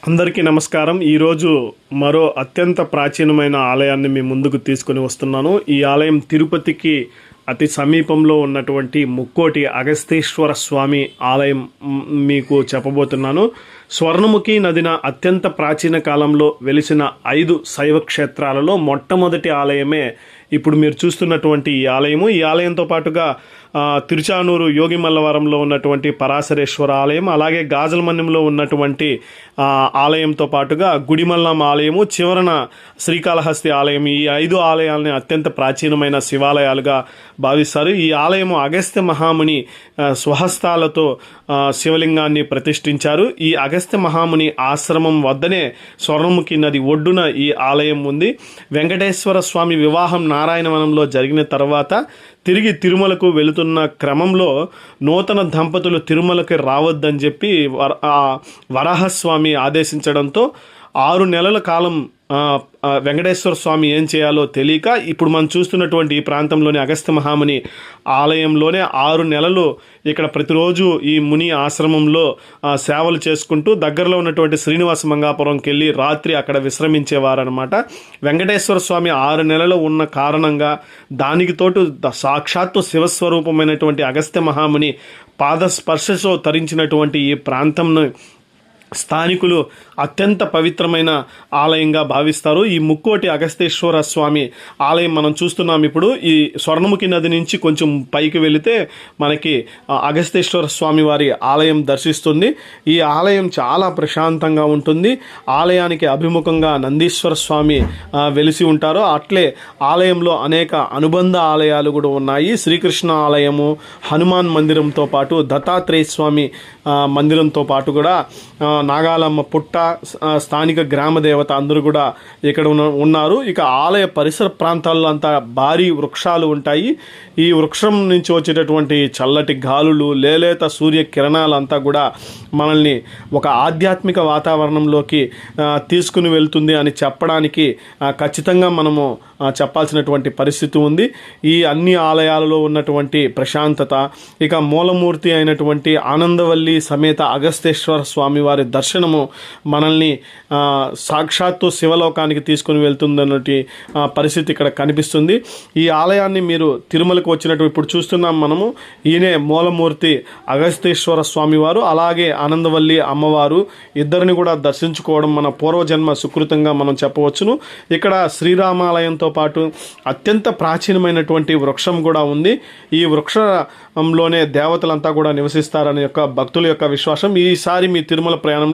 అందరికీ నమస్కారం. ఈరోజు మరో అత్యంత ప్రాచీనమైన ఆలయాన్ని మీ ముందుకు తీసుకొని వస్తున్నాను. ఈ ఆలయం తిరుపతికి అతి సమీపంలో ఉన్నటువంటి ముక్కోటి అగస్తేశ్వర స్వామి ఆలయం మీకు చెప్పబోతున్నాను. స్వర్ణముఖి నదిన అత్యంత ప్రాచీన కాలంలో వెలిసిన 5 శైవ క్షేత్రాలలో మొట్టమొదటి ఆలయమే ఇప్పుడు మీరు చూస్తున్నటువంటి ఈ ఆలయము. ఈ ఆలయంతో పాటుగా తిరుచానూరు యోగిమల్లవరంలో ఉన్నటువంటి పరాశరేశ్వర ఆలయం, అలాగే గాజలమన్యంలో ఉన్నటువంటి ఆలయంతో పాటుగా గుడిమల్లం ఆలయము, చివరన శ్రీకాళహస్తి ఆలయం, ఈ 5 ఆలయాలని అత్యంత ప్రాచీనమైన శివాలయాలుగా భావిస్తారు. ఈ ఆలయము అగస్త్య మహాముని స్వహస్తాలతో శివలింగాన్ని ప్రతిష్ఠించారు. ఈ అగస్త్య మహాముని ఆశ్రమం వద్దనే స్వర్ణముఖి నది ఒడ్డున ఈ ఆలయం ఉంది. వెంకటేశ్వర స్వామి వివాహం నారాయణవనంలో జరిగిన తర్వాత తిరిగి తిరుమలకు వెళుతున్న క్రమంలో నూతన దంపతులు తిరుమలకి రావద్దని చెప్పి వరాహస్వామి ఆదేశించడంతో 6 నెలల కాలం వెంకటేశ్వర స్వామి ఏం చేయాలో తెలియక ఇప్పుడు మనం చూస్తున్నటువంటి ఈ ప్రాంతంలోని అగస్త్య మహాముని ఆలయంలోనే 6 నెలలు ఇక్కడ ప్రతిరోజు ఈ ముని ఆశ్రమంలో సేవలు చేసుకుంటూ దగ్గరలో ఉన్నటువంటి శ్రీనివాస మంగాపురంకి వెళ్ళి రాత్రి అక్కడ విశ్రమించేవారనమాట. వెంకటేశ్వర స్వామి 6 నెలలు ఉన్న కారణంగా దానికి తోటు సాక్షాత్తు శివస్వరూపమైనటువంటి అగస్త్య మహాముని పాదస్పర్శతో తరించినటువంటి ఈ ప్రాంతంను స్థానికులు అత్యంత పవిత్రమైన ఆలయంగా భావిస్తారు. ఈ ముక్కోటి అగస్తేశ్వర స్వామి ఆలయం మనం చూస్తున్నాం. ఇప్పుడు ఈ స్వర్ణముఖి నది నుంచి కొంచెం పైకి వెళితే మనకి అగస్తేశ్వర స్వామి వారి ఆలయం దర్శిస్తుంది. ఈ ఆలయం చాలా ప్రశాంతంగా ఉంటుంది. ఆలయానికి అభిముఖంగా నందీశ్వర స్వామి వెలిసి ఉంటారు. అట్లే ఆలయంలో అనేక అనుబంధ ఆలయాలు కూడా ఉన్నాయి. శ్రీకృష్ణ ఆలయము, హనుమాన్ మందిరంతో పాటు దత్తాత్రేయ స్వామి మందిరంతో పాటు కూడా నాగాలమ్మ పుట్ట, స్థానిక గ్రామ దేవత అందరూ కూడా ఇక్కడ ఉన్నారు. ఇక ఆలయ పరిసర ప్రాంతాల్లో అంతా భారీ వృక్షాలు ఉంటాయి. ఈ వృక్షం నుంచి వచ్చేటటువంటి చల్లటి గాలులు, లేలేత సూర్య కిరణాలు అంతా కూడా మనల్ని ఒక ఆధ్యాత్మిక వాతావరణంలోకి తీసుకుని వెళ్తుంది అని చెప్పడానికి ఖచ్చితంగా మనము చెప్పాల్సినటువంటి పరిస్థితి ఉంది. ఈ అన్ని ఆలయాలలో ఉన్నటువంటి ప్రశాంతత, ఇక మూలమూర్తి అయినటువంటి ఆనందవల్లి సమేత అగస్తేశ్వర స్వామి వారి దర్శనము మనల్ని సాక్షాత్తు శివలోకానికి తీసుకుని వెళ్తుందన్నటి పరిస్థితి ఇక్కడ కనిపిస్తుంది. ఈ ఆలయాన్ని మీరు తిరుమలకు వచ్చినట్టు ఇప్పుడు చూస్తున్నాం మనము. ఈయనే మూలమూర్తి అగస్తేశ్వర స్వామి వారు, అలాగే ఆనందవల్లి అమ్మవారు, ఇద్దరిని కూడా దర్శించుకోవడం మన పూర్వజన్మ సుకృతంగా మనం చెప్పవచ్చును. ఇక్కడ శ్రీరామాలయంతో పాటు అత్యంత ప్రాచీనమైనటువంటి వృక్షం కూడా ఉంది. ఈ వృక్షంలోనే దేవతలంతా కూడా నివసిస్తారని యొక్క భక్తుల యొక్క విశ్వాసం. ఈసారి మీ తిరుమల ప్రయాణం